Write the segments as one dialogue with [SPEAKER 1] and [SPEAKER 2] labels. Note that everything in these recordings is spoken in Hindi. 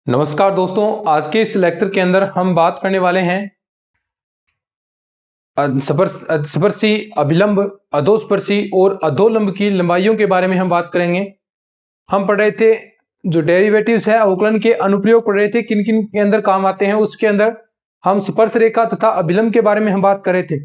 [SPEAKER 1] नमस्कार दोस्तों, आज के इस लेक्चर के अंदर हम बात करने वाले हैं स्पर्शी, अभिलंब, अधोस्पर्शी और अधोलंब की लंबाइयों के बारे में हम बात करेंगे। हम पढ़ रहे थे जो डेरिवेटिव्स है अवकलन के अनुप्रयोग पढ़ रहे थे, किन किन के अंदर काम आते हैं। उसके अंदर हम स्पर्श रेखा तथा अभिलंब के बारे में हम बात कर रहे थे।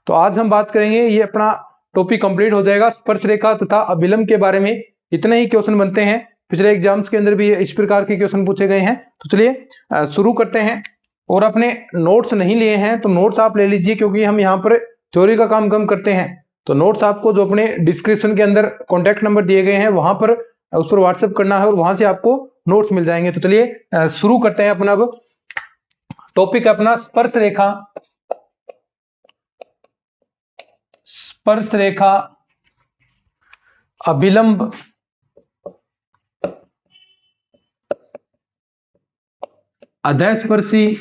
[SPEAKER 1] तो आज हम बात करेंगे, ये अपना टॉपिक कंप्लीट हो जाएगा स्पर्श रेखा तथा अभिलंब के बारे में। इतने ही क्वेश्चन बनते हैं, पिछले एग्जाम्स के अंदर भी इस प्रकार के क्वेश्चन पूछे गए हैं। तो चलिए शुरू करते हैं। और अपने नोट्स नहीं लिए हैं तो नोट्स आप ले लीजिए, क्योंकि हम यहाँ पर थ्योरी का काम कम करते हैं। तो नोट्स आपको जो अपने डिस्क्रिप्शन के अंदर कॉन्टैक्ट नंबर दिए गए हैं वहां पर उस पर व्हाट्सएप करना है और वहां से आपको नोट्स मिल जाएंगे। तो चलिए शुरू करते हैं अपना। अब टॉपिक है अपना स्पर्श रेखा, स्पर्श रेखा, अभिलंब, अधस्पर्शी,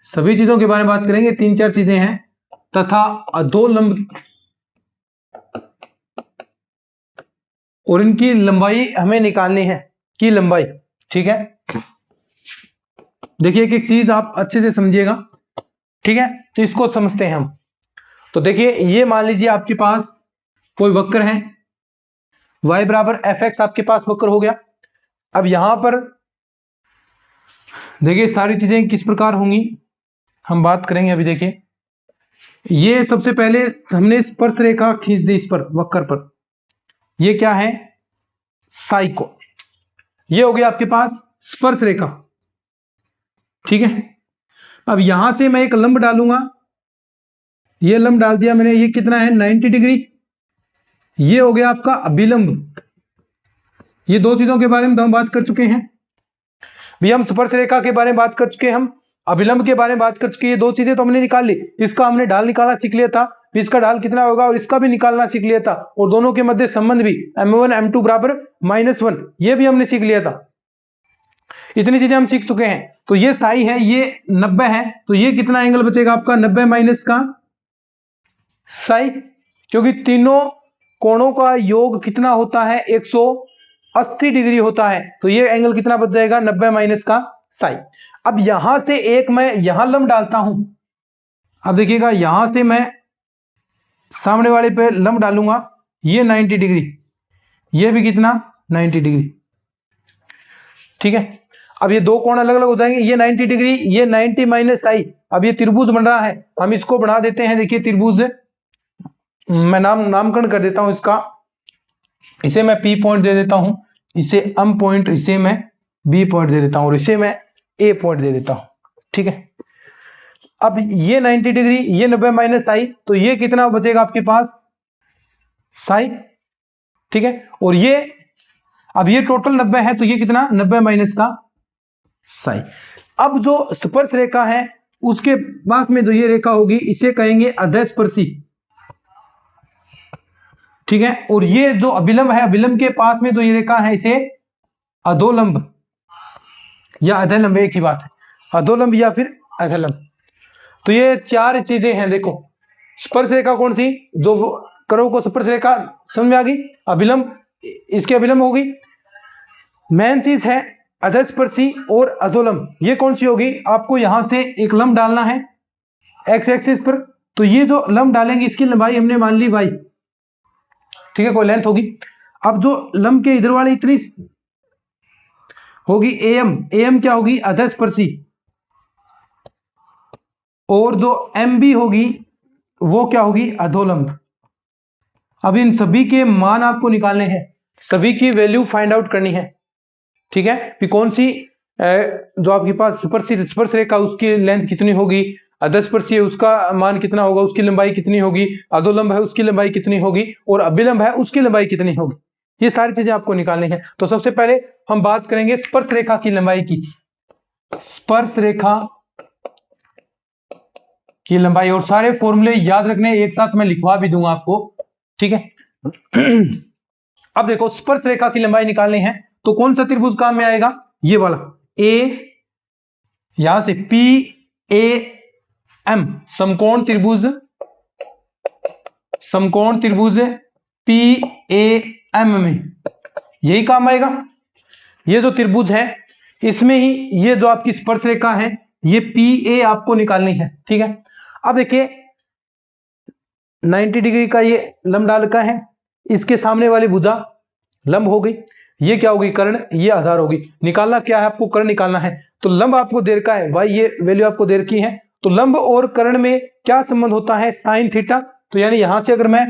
[SPEAKER 1] सभी चीजों के बारे में बात करेंगे। तीन चार चीजें हैं, तथा अधोलंब, और इनकी लंबाई हमें निकालनी है की लंबाई। ठीक है, देखिए एक एक चीज आप अच्छे से समझिएगा। ठीक है, तो इसको समझते हैं हम। तो देखिए, ये मान लीजिए आपके पास कोई वक्र है, y बराबर fx आपके पास वक्र हो गया। अब यहां पर देखिए सारी चीजें किस प्रकार होंगी हम बात करेंगे। अभी देखिए, ये सबसे पहले हमने स्पर्श रेखा खींच दी इस पर, वक्र पर। ये क्या है? साइको। ये हो गया आपके पास स्पर्श रेखा। ठीक है, अब यहां से मैं एक लंब डालूंगा, ये लंब डाल दिया मैंने। ये कितना है? 90 डिग्री। ये हो गया आपका अभिलंब। ये दो चीजों के बारे में हम बात कर चुके हैं। भी हम स्पर्श रेखा के बारे में बात कर चुके हैं, हम अभिलंब के बारे में बात कर चुके हैं। ये दो चीजें तो हमने निकाल ली। इसका हमने ढाल निकालना सीख लिया था, इसका ढाल कितना होगा और इसका भी निकालना सीख लिया था। और दोनों के मध्य संबंध भी m1 m2 बराबर -1, ये भी हमने सीख लिया था। इतनी चीजें हम सीख चुके हैं। तो ये साई है, ये 90 है। तो ये कितना एंगल बचेगा आपका? 90 माइनस का साई, क्योंकि तीनों कोणों का योग कितना होता है? 180 डिग्री होता है। तो ये एंगल कितना बच जाएगा? 90 माइनस का साई। अब यहां से एक मैं यहां लंब डालता हूं। अब देखिएगा, यहां से मैं सामने वाले पे लंब डालूंगा, ये 90 डिग्री, ये भी कितना? 90 डिग्री। ठीक है, अब ये दो कोण अलग अलग हो जाएंगे। ये 90 डिग्री, ये 90 माइनस साई। अब ये त्रिभुज बन रहा है, हम इसको बना देते हैं। देखिए त्रिभुज, मैं नामकरण कर देता हूं इसका। इसे मैं P पॉइंट दे देता हूं, इसे M पॉइंट, इसे मैं B पॉइंट दे देता हूं और इसे मैं A पॉइंट दे देता हूं। ठीक है, अब ये 90 डिग्री, ये 90 माइनस साई, तो ये कितना बचेगा आपके पास? साई। ठीक है, और ये अब ये टोटल 90 है, तो ये कितना? 90 माइनस का साई। अब जो स्पर्श रेखा है उसके पास में जो ये रेखा होगी इसे कहेंगे अधस्पर्शी। ठीक है, और ये जो अभिलंब है, अभिलंब के पास में जो ये रेखा है इसे अधोलंब या अधलंब, एक ही बात है, अधोलंब या फिर अधलंब। तो ये चार चीजें हैं। देखो, स्पर्श रेखा कौन सी? जो करो को स्पर्श रेखा समझ में आ गई। अभिलंब, इसके अभिलंब होगी। मेन चीज है अधस्पर्शी और अधोलंब। ये कौन सी होगी? आपको यहां से एक लंब डालना है एक्स एक्सिस पर। तो ये जो लंब डालेंगे इसकी लंबाई हमने मान ली y। ठीक है, कोई लेंथ होगी। अब जो लंब के इधर वाली इतनी होगी AM, AM क्या होगी? अधस्पर्शी। और जो MB होगी वो क्या होगी? अधोलंब। अब इन सभी के मान आपको निकालने हैं, सभी की वैल्यू फाइंड आउट करनी है। ठीक है, कि कौन सी जो आपके पास स्पर्श रेखा उसकी लेंथ कितनी होगी, अधस्पर्शी है उसका मान कितना होगा, उसकी लंबाई कितनी होगी, अधोलंब है उसकी लंबाई कितनी होगी, और अभिलंब है उसकी लंबाई कितनी होगी। ये सारी चीजें आपको निकालनी है। तो सबसे पहले हम बात करेंगे स्पर्श रेखा की लंबाई की। स्पर्श रेखा की लंबाई, और सारे फॉर्मूले याद रखने, एक साथ मैं लिखवा भी दूंगा आपको। ठीक है, अब देखो स्पर्श रेखा की लंबाई निकालनी है तो कौन सा त्रिभुज काम में आएगा? ये वाला ए, यहां से PAM, समकोण त्रिभुज, समकोण त्रिभुज PAM में यही काम आएगा। ये जो त्रिभुज है इसमें ही ये जो आपकी स्पर्श रेखा है ये PA आपको निकालनी है, ठीक है। अब देखिए 90 डिग्री का ये लंब डाल रखा है, इसके सामने वाली भुजा लंब हो गई, ये क्या होगी कर्ण, ये आधार होगी। निकालना क्या है आपको, कर्ण निकालना है। तो लंब आपको दे रखा है y, ये वैल्यू आपको दे रखी है। तो लंब और कर्ण में क्या संबंध होता है, साइन थीटा। तो यानी यहां से अगर मैं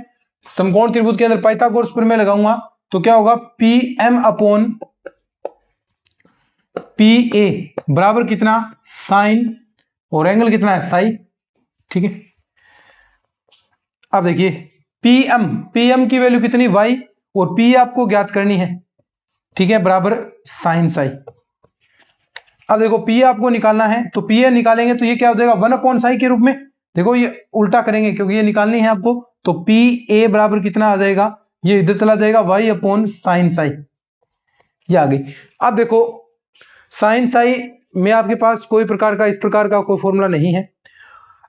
[SPEAKER 1] समकोण त्रिभुज के अंदर पाइथागोरस प्रमेय लगाऊंगा तो क्या होगा, PM अपॉन PA बराबर कितना, साइन, और एंगल कितना है, साई, ठीक है। अब देखिए PM की वैल्यू कितनी, y, और P आपको ज्ञात करनी है, ठीक है, बराबर साइन साई। अब देखो P आपको निकालना है, तो PA निकालेंगे तो ये क्या हो जाएगा, 1 अपॉन साई के रूप में। देखो ये उल्टा करेंगे क्योंकि ये निकालनी है आपको, तो PA बराबर कितना आ जाएगा, ये इधर चला जाएगा y अपॉन साइन साई, ये आ गई। अब देखो साइन साई में आपके पास कोई प्रकार का, इस प्रकार का कोई फॉर्मूला नहीं है।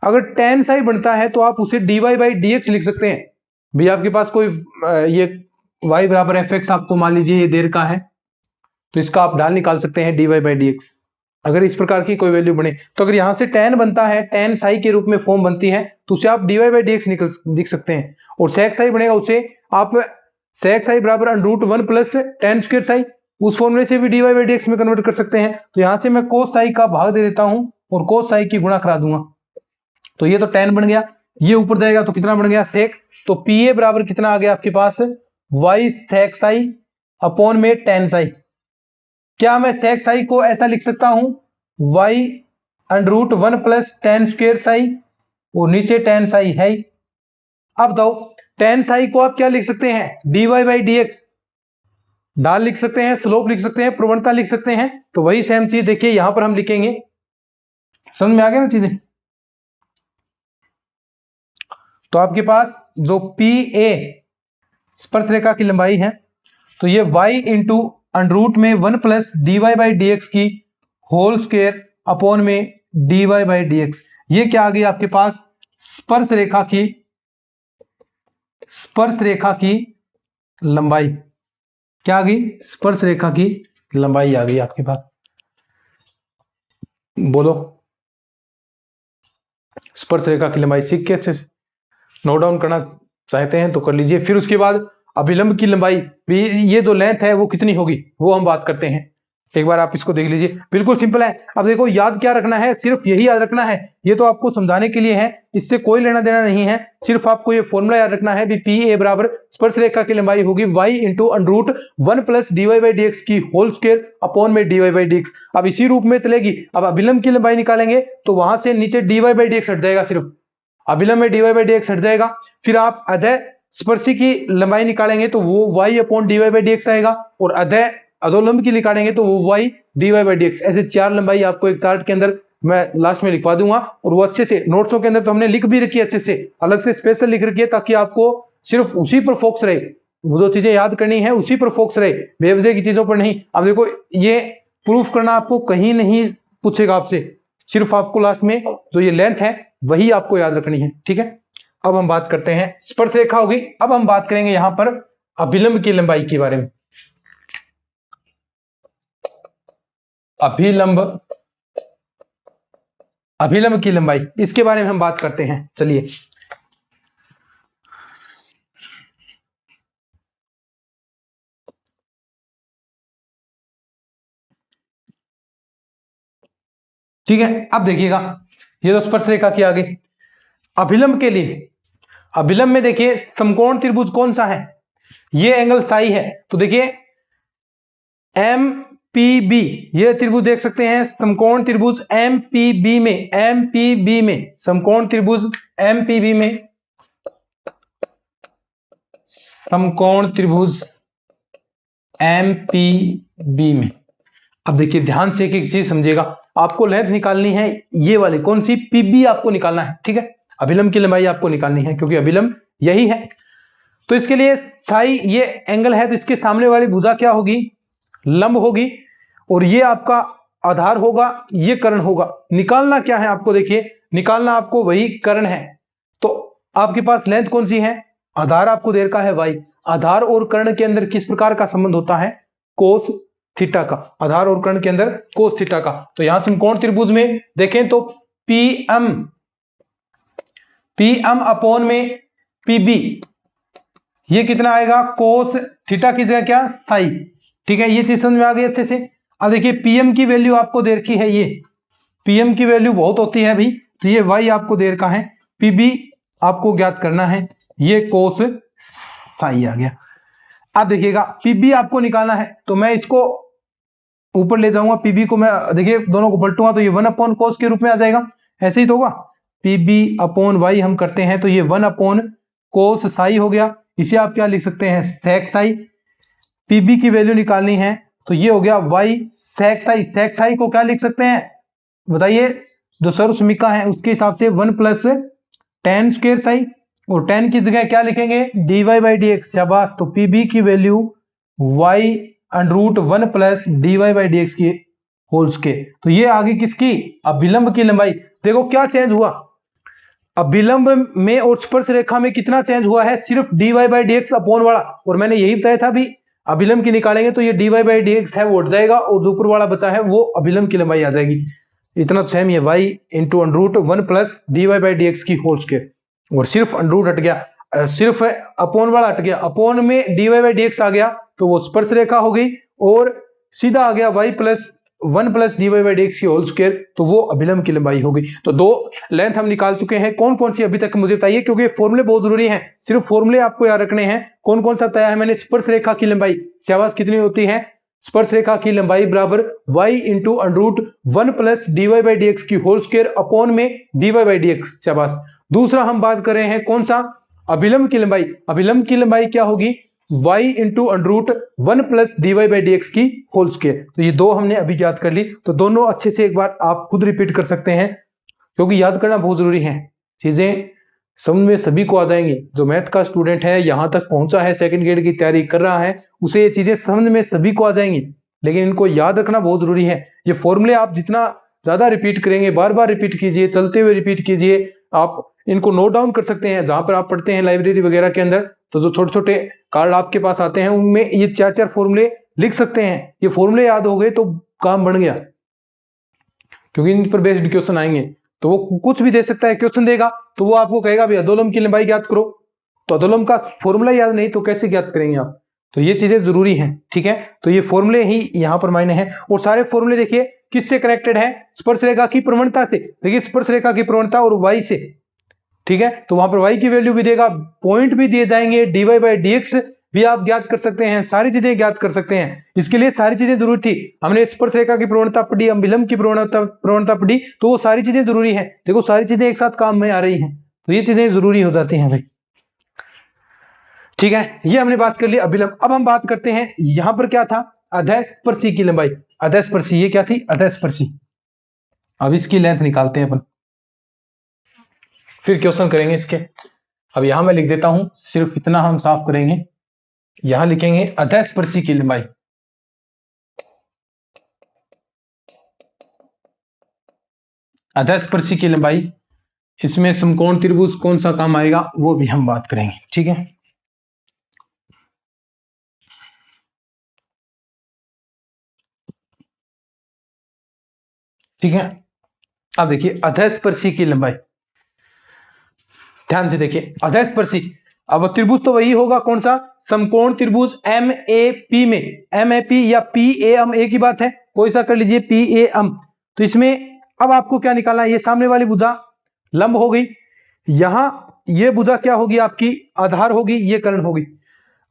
[SPEAKER 1] अगर टेन साई बनता है तो आप उसे dy बाई dx लिख सकते हैं। भाई आपके पास कोई ये y बराबर fx आपको मान लीजिए ये देर का है, तो इसका आप ढाल निकाल सकते हैं dy बाई dx। अगर इस प्रकार की कोई वैल्यू बने तो अगर यहां से tan बनता है, tan साई के रूप में फॉर्म बनती है, तो उसे आप dy बाई dx लिख सकते हैं। और sec साई बनेगा, उसे आप sec साई बराबर √1 प्लस tan स्क्वायर साई, उस फॉर्मूले से भी dy बाई dx में कन्वर्ट कर सकते हैं। तो यहां से मैं cos साई का भाग दे देता हूं और cos साई की गुणा करा दूंगा, तो ये तो tan बन गया, ये ऊपर जाएगा तो कितना बन गया, sec। तो PA बराबर कितना आ गया आपके पास, y sec साई अपॉन में tan साई। क्या मैं sec साई को ऐसा लिख सकता हूं, y √1 plus tan square Sai, और नीचे tan साई है। अब बताओ tan साई को आप क्या लिख सकते हैं, dy बाई dx, ढाल लिख सकते हैं, स्लोप लिख सकते हैं, प्रवणता लिख सकते हैं। तो वही सेम चीज देखिए यहां पर हम लिखेंगे। समझ में आ गया ना चीजें। तो आपके पास जो PA स्पर्श रेखा की लंबाई है, तो ये y इंटू √ में 1 प्लस dy बाई dx की होल स्क्वायर अपॉन में dy बाई dx, ये क्या आ गई आपके पास, स्पर्श रेखा की लंबाई। क्या आ गई, स्पर्श रेखा की लंबाई आ गई आपके पास। बोलो, स्पर्श रेखा की लंबाई सीख के अच्छे से नोट डाउन करना चाहते हैं तो कर लीजिए। फिर उसके बाद अभिलंब की लंबाई, ये जो लेंथ है वो कितनी होगी वो हम बात करते हैं। एक बार आप इसको देख लीजिए, बिल्कुल सिंपल है। अब देखो याद क्या रखना है, सिर्फ यही याद रखना है, ये तो आपको समझाने के लिए है, इससे कोई लेना देना नहीं है। सिर्फ आपको ये फॉर्मूला याद रखना है, PA बराबर स्पर्श रेखा की लंबाई होगी y into √1 plus dy by dx की होल स्क्वायर अपॉन में dy बाई dx। अब इसी रूप में चलेगी। अब अभिलंब की लंबाई निकालेंगे तो वहां से नीचे dy बाई dx हट जाएगा, सिर्फ अभिलंब में dy बाई dx हट जाएगा। फिर आप अधः स्पर्शी की लंबाई निकालेंगे तो वो y upon dy by dx आएगा, और अधोलंब की निकालेंगे तो वो y dy बाई dx। ऐसे 4 लंबाई आपको एक चार्ट के अंदर मैं लास्ट में लिखवा दूंगा, और वो अच्छे से नोट्सों के अंदर तो हमने लिख भी रखी है, अच्छे से अलग से स्पेशल लिख रखी है, ताकि आपको सिर्फ उसी पर फोकस रहे, वो जो चीजें याद करनी है उसी पर फोकस रहे, बेवजह की चीजों पर नहीं। अब देखो ये प्रूफ करना आपको कहीं नहीं पूछेगा आपसे, सिर्फ आपको लास्ट में जो ये लेंथ है वही आपको याद रखनी है, ठीक है। अब हम बात करते हैं, स्पर्श रेखा होगी, अब हम बात करेंगे यहां पर अभिलंब की लंबाई के बारे में। अभिलंब की लंबाई, इसके बारे में हम बात करते हैं, चलिए। ठीक है, अब देखिएगा ये तो स्पर्श रेखा की आ गई। अभिलंब के लिए, अभिलंब में देखिए समकोण त्रिभुज कौन सा है, ये एंगल साई है। तो देखिए MPB, ये त्रिभुज देख सकते हैं, समकोण त्रिभुज MPB में समकोण त्रिभुज MPB में, समकोण त्रिभुज MPB में। अब देखिए ध्यान से एक चीज समझिएगा, आपको लेंथ निकालनी है, ये वाली कौन सी, PB आपको निकालना है, ठीक है। अभिलंब की लंबाई आपको निकालनी है क्योंकि अभिलंब यही है। तो इसके लिए साई ये एंगल है, तो इसके सामने वाली भुजा क्या होगी, लंब होगी, और ये आपका आधार होगा, ये कर्ण होगा। निकालना क्या है आपको, देखिए निकालना आपको वही कर्ण है। तो आपके पास लेंथ कौन सी है, आधार आपको देर का है y, आधार और कर्ण के अंदर किस प्रकार का संबंध होता है, कोस थीटा का, आधार और कर्ण के अंदर कोस थीटा का। तो यहां समकोण त्रिभुज में देखें तो पीएम अपॉन में पीबी, ये कितना आएगा कोस थीटा की जगह क्या साई। ठीक है, ये चीज समझ में आ गई अच्छे से। अब देखिए पीएम की वैल्यू आपको दे रखी है, ये पीएम की वैल्यू बहुत होती है अभी, तो ये वाई आपको दे रखा है, पीबी आपको ज्ञात करना है, ये कोस साई आ गया। अब देखिएगा पीबी आपको निकालना है, तो मैं इसको ऊपर ले जाऊंगा, पीबी को मैं देखिए दोनों को पलटूंगा तो ये 1 अपॉन कोस के रूप में आ जाएगा, ऐसे ही तो होगा। पीबी अपॉन वाई हम करते हैं तो ये 1 अपॉन कोस साई हो गया, इसे आप क्या लिख सकते हैं सेक साई। पीबी की वैल्यू निकालनी है तो ये हो गया वाई सेक साई। सेक साई को क्या लिख सकते हैं बताइए, जो सर्व समीकरण है उसके हिसाब से 1 प्लस टेन स्क्वायर साई, और टेन की जगह क्या लिखेंगे dy बाई डी एक्स। शाबाश, तो पीबी की value y under root 1 plus dy by D X की होल स्क्वायर। तो ये आगे किसकी अभिलंब की लंबाई। देखो क्या चेंज हुआ, अभिलंब में और स्पर्श रेखा में कितना चेंज हुआ है, सिर्फ dy by D x upon वाला, और मैंने यही बताया था भी अभिलंब की निकालेंगे तो ये dy बाई डी एक्स है वो उठ जाएगा, और जो ऊपर वाला बचा है वो अभिलंब की लंबाई आ जाएगी। इतना सेम ये y into under root 1 plus dy by D X की होल स्क्वायर, और सिर्फ अंडर रूट हट गया, सिर्फ अपॉन वाला हट गया, अपॉन में dy बाई डी एक्स आ गया तो वो स्पर्श रेखा हो गई, और सीधा आ गया y plus 1 plus dy by D X की होल स्क्वायर, तो वो अभिलंब की लंबाई हो गई। तो दो लेंथ हम निकाल चुके हैं, कौन कौन सी अभी तक मुझे बताइए, क्योंकि फॉर्मूले बहुत जरूरी हैं, सिर्फ फॉर्मूले आपको याद रखने हैं। कौन कौन सा बताया है मैंने, स्पर्श रेखा की लंबाई शाबाश कितनी होती है, स्पर्श रेखा की लंबाई बराबर y into under root 1 plus dy by D X की होल स्क्वायर अपॉन में dy बाई डी एक्स। शाबाश। दूसरा हम बात कर रहे हैं कौन सा, अभिलंब की लंबाई। अभिलंब की लंबाई क्या होगी, y into under root 1 plus dy by D X की होल स्क्वायर। तो ये दो हमने अभी याद कर ली, तो दोनों अच्छे से एक बार आप खुद रिपीट कर सकते हैं, क्योंकि याद करना बहुत जरूरी है, चीजें समझ में सभी को आ जाएंगी। जो मैथ का स्टूडेंट है यहां तक पहुंचा है, सेकंड ग्रेड की तैयारी कर रहा है, उसे ये चीजें समझ में सभी को आ जाएंगी, लेकिन इनको याद रखना बहुत जरूरी है। ये फॉर्मूले आप जितना ज्यादा रिपीट करेंगे, बार बार रिपीट कीजिए, चलते हुए रिपीट कीजिए, आप इनको नोट डाउन कर सकते हैं जहां पर आप पढ़ते हैं लाइब्रेरी वगैरह के अंदर, तो जो छोटे छोटे कार्ड आपके पास आते हैं उनमें ये 4-4 फॉर्मूले लिख सकते हैं। ये फॉर्मूले याद हो गए तो काम बन गया, क्योंकि इन पर बेस्ड क्वेश्चन आएंगे, तो वो कुछ भी दे सकता है, क्वेश्चन देगा तो वो आपको कहेगा भाई अधोलंब की लंबाई ज्ञात करो, तो अधोलंब का फॉर्मूला याद नहीं तो कैसे ज्ञात करेंगे आप, तो ये चीजें जरूरी हैं। ठीक है, तो ये फॉर्मूले ही यहाँ पर मायने हैं, और सारे फॉर्मूले देखिए किससे कनेक्टेड है, स्पर्श रेखा की प्रवणता से। देखिए स्पर्श रेखा की प्रवणता और y से, ठीक है, तो वहां पर y की वैल्यू भी देगा, पॉइंट भी दिए जाएंगे, dy बाई डी एक्स भी आप ज्ञात कर सकते हैं, सारी चीजें ज्ञात कर सकते हैं। इसके लिए सारी चीजें जरूरी थी, हमने स्पर्श रेखा की प्रवणता पढ़ी, अभिलंब की प्रवणता पढ़ी, तो वो सारी चीजें जरूरी है। देखो सारी चीजें एक साथ काम में आ रही हैं, तो ये चीजें जरूरी हो जाती हैं भाई। ठीक है, ये हमने बात कर ली अभिलंब। अब हम बात करते हैं यहां पर क्या था, अधस्पर्शी की लंबाई। अधस्पर्शी ये क्या थी, अधस्पर्शी। अब इसकी लेंथ निकालते हैं अपन, फिर क्वेश्चन करेंगे इसके। अब यहां मैं लिख देता हूं, सिर्फ इतना हम साफ करेंगे, यहां लिखेंगे अधस्पर्शी की लंबाई। अधस्पर्शी की लंबाई, इसमें समकोण त्रिभुज कौन सा काम आएगा वो भी हम बात करेंगे। ठीक है, ठीक है। अब देखिए अधस्पर्शी की लंबाई, ध्यान से देखिए अधस्पर्शी। अब त्रिभुज तो वही होगा कौन सा, समकोण त्रिभुज एम ए पी में, एम ए पी या पी ए एम, एक ही बात है, कोई सा कर लीजिए, पी ए एम। तो इसमें अब आपको क्या निकालना है, ये सामने वाली भुजा लंब हो गई, यहां ये भुजा क्या होगी आपकी आधार होगी, ये कर्ण होगी।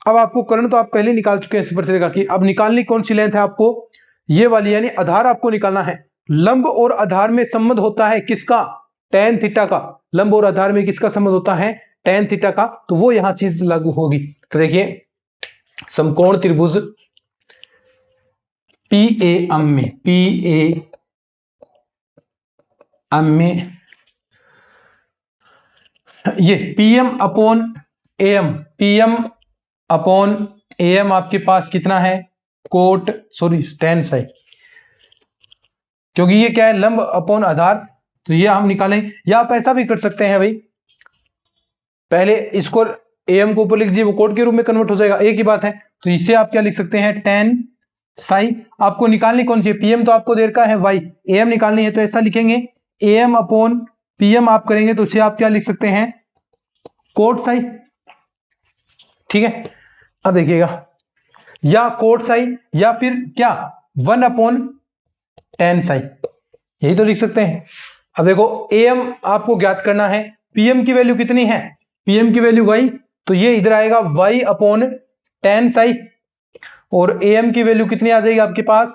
[SPEAKER 1] अब आपको कर्ण तो आप पहले निकाल चुके हैं स्पर्श रेखा की, अब निकालनी कौन सी लेंथ है आपको, ये वाली, यानी आधार आपको निकालना है। लंब और आधार में संबंध होता है किसका, tan थीटा का। लंब और आधार में किसका संबंध होता है, tan थीटा का, तो वो यहां चीज लागू होगी। तो देखिए समकोण त्रिभुज पी ए एम में, पी ए एम में ये PM upon M, PM upon M आपके पास कितना है, कोट सॉरी tan साई, क्योंकि ये क्या है लंब अपॉन आधार, तो ये हम निकालें। या आप ऐसा भी कर सकते हैं भाई, पहले इसको एम को ऊपर लिख दीजिए, वो कोट के रूप में कन्वर्ट हो जाएगा, एक ही बात है। तो इसे आप क्या लिख सकते हैं, tan साई आपको निकालनी कौन सी है, पीएम तो आपको दे रखा है वाई, एम निकालनी है तो ऐसा लिखेंगे एम अपॉन पीएम आप करेंगे तो उसे आप क्या लिख सकते हैं, कोट साई। ठीक है, अब देखिएगा, या कोट साई या फिर क्या 1/10 साई, यही तो लिख सकते हैं। अब देखो एम आपको ज्ञात करना है, पीएम की वैल्यू कितनी है, पीएम की वैल्यू वाई, तो ये इधर आएगा y/10 साई, और एम की वैल्यू कितनी आ जाएगी आपके पास,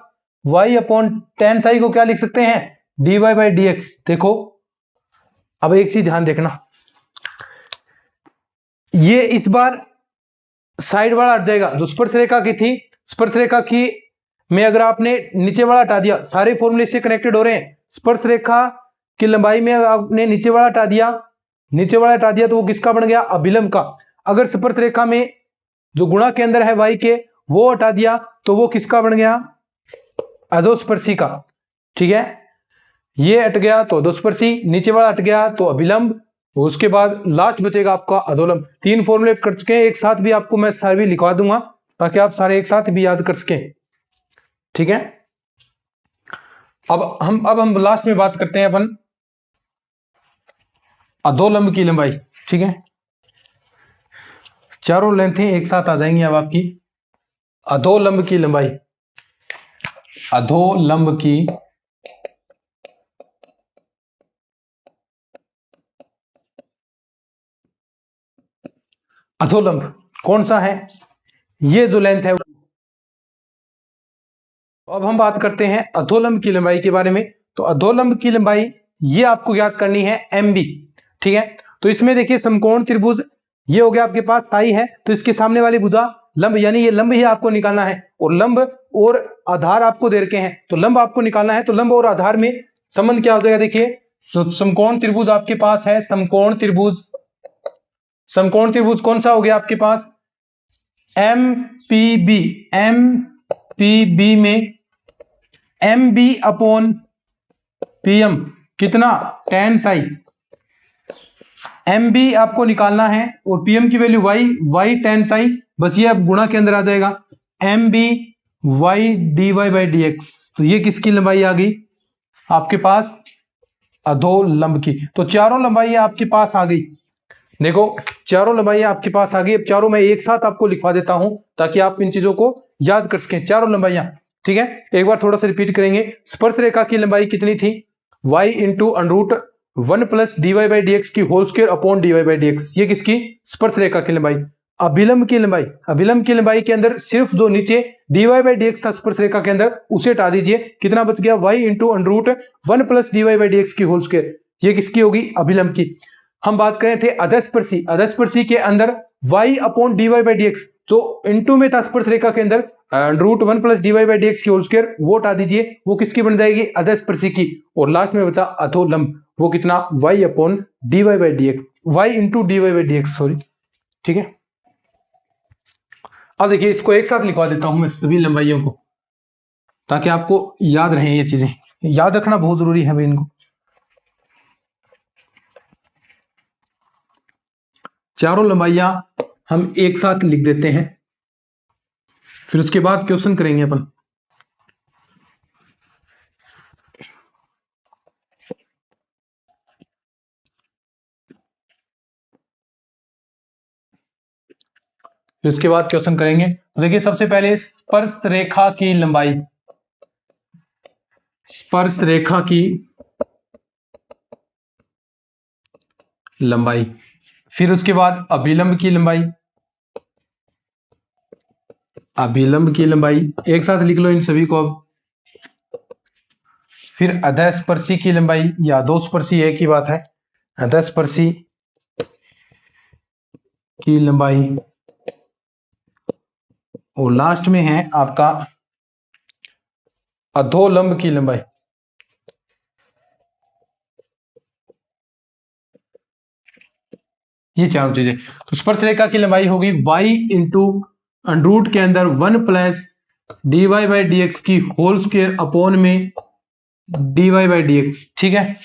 [SPEAKER 1] y/10 साई को क्या लिख सकते हैं, dy/dx। देखो अब एक चीज ध्यान देखना, ये इस बार साइड वाला हट जाएगा, जो स्पर्श रेखा की थी, स्पर्श रेखा की में अगर आपने नीचे वाला हटा दिया, सारे फॉर्मूले से कनेक्टेड हो रहे हैं, स्पर्श रेखा की लंबाई में आपने नीचे वाला हटा दिया, नीचे वाला हटा दिया तो वो किसका बन गया, अभिलंब का। अगर स्पर्श रेखा में जो गुणा के अंदर है वाई के वो हटा दिया तो वो किसका बन गया, अधोस्पर्शी का। ठीक है, ये हट गया तो अधोस्पर्शी, नीचे वाला हट गया तो अभिलंब, उसके बाद लास्ट बचेगा आपका अधोलंब। 3 फॉर्मूले कर चुके हैं, एक साथ भी आपको मैं सारे भी लिखवा दूंगा ताकि आप सारे एक साथ भी याद कर सकें। ठीक है, अब हम लास्ट में बात करते हैं अपन अधोलंब की लंबाई। ठीक है, चारों लेंथें एक साथ आ जाएंगी अब आपकी। अधोलंब की लंबाई, अधोलंब की अधोलंब कौन सा है, ये जो लेंथ है। अब हम बात करते हैं अधोलंब की लंबाई के बारे में। तो अधोलंब की लंबाई ये आपको याद करनी है एमबी। ठीक है, तो इसमें देखिए समकोण त्रिभुज ये हो गया आपके पास साई है, तो इसके सामने वाली भुजा लंब, यानी ये लंब ही आपको निकालना है, और लंब और आधार आपको दे रखे हैं तो लंब आपको निकालना है। तो लंब और आधार में संबंध क्या हो जाएगा, देखिए तो समकोण त्रिभुज आपके पास है, समकोण त्रिभुज, समकोण त्रिभुज कौन सा हो गया आपके पास, M P B, M P B में एम बी अपॉन पीएम कितना 10 साई, एम बी आपको निकालना है और पीएम की वैल्यू वाई 10 साई, बस ये अब गुणा के अंदर आ जाएगा, M B Y D Y by D X. तो ये किसकी लंबाई आ गई आपके पास, अधोलंब की। तो चारों लंबाई आपके पास आ गई, देखो चारों लंबाई आपके पास आ गई। अब चारों मैं एक साथ आपको लिखवा देता हूं ताकि आप इन चीजों को याद कर सकें, चारों लंबाइयां। ठीक है, एक बार थोड़ा सा रिपीट करेंगे। स्पर्श रेखा की लंबाई कितनी थी, y इंटू √1 प्लस dy/dx की होल स्क्वायर अपॉन dy/dx, ये किसकी, स्पर्श रेखा की लंबाई। अभिलंब की लंबाई, अभिलंब की लंबाई के अंदर सिर्फ जो नीचे dy/dx था स्पर्श रेखा के अंदर उसे हटा दीजिए, कितना बच गया, y इंटू √1 प्लस dy/dx की होल स्क्वायर, ये किसकी होगी, अभिलंब की। हम बात करें थे अधस्पर्शी, अधस्पर्शी के अंदर y अपॉन dy/dx जो इंटू में था स्पर्श रेखा के अंदर √1 प्लस dy/dx की होल स्क्वायर, वो हटा दीजिए, वो किसकी बन जाएगी, अधस्पर्शी की। और लास्ट में बचा अधोलंब, वो कितना, y upon dy/dx, y into dy/dx, sorry. ठीक है, अब देखिए इसको एक साथ लिखवा देता हूं मैं सभी लंबाइयों को ताकि आपको याद रहे, ये चीजें याद रखना बहुत जरूरी है भाई इनको। चारों लंबाइयां हम एक साथ लिख देते हैं, फिर उसके बाद क्वेश्चन करेंगे अपन। फिर उसके बाद क्वेश्चन करेंगे। तो देखिए सबसे पहले स्पर्श रेखा की लंबाई, स्पर्श रेखा की लंबाई, फिर उसके बाद अभिलंब की लंबाई, अभिलंब की लंबाई एक साथ लिख लो इन सभी को अब, फिर अधस्पर्शी की लंबाई या अधोस्पर्शी एक ही बात है, अधस्पर्शी की लंबाई, और लास्ट में है आपका अधोलंब की लंबाई। ये चारों चीजें, तो स्पर्श रेखा की लंबाई होगी y इंटू √ के अंदर 1 प्लस dy/dx की होल स्क्वायर अपॉन में dy/dx। ठीक है,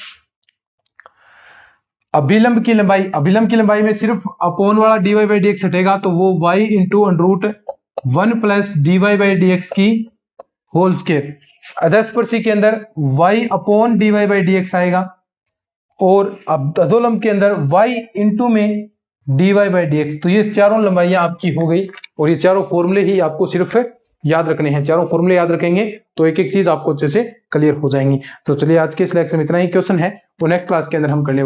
[SPEAKER 1] अभिलंब की लंबाई, अभिलंब की लंबाई में सिर्फ अपॉन वाला dy/dx हटेगा तो वो y इंटू √1 प्लस dy/dx की होल स्क्वायर। अधस्पर्शी के अंदर y upon dy by dx आएगा, और अब अधोलंब के अंदर y इंटू में dy बाई dx। तो ये चारों लंबाइयां आपकी हो गई, और ये चारों फॉर्मूले ही आपको सिर्फ याद रखने हैं। चारों फॉर्मूले याद रखेंगे तो एक एक चीज आपको अच्छे से क्लियर हो जाएंगी। तो चलिए आज के इस लेक्चर में इतना ही क्वेश्चन है, वो नेक्स्ट क्लास के अंदर हम करने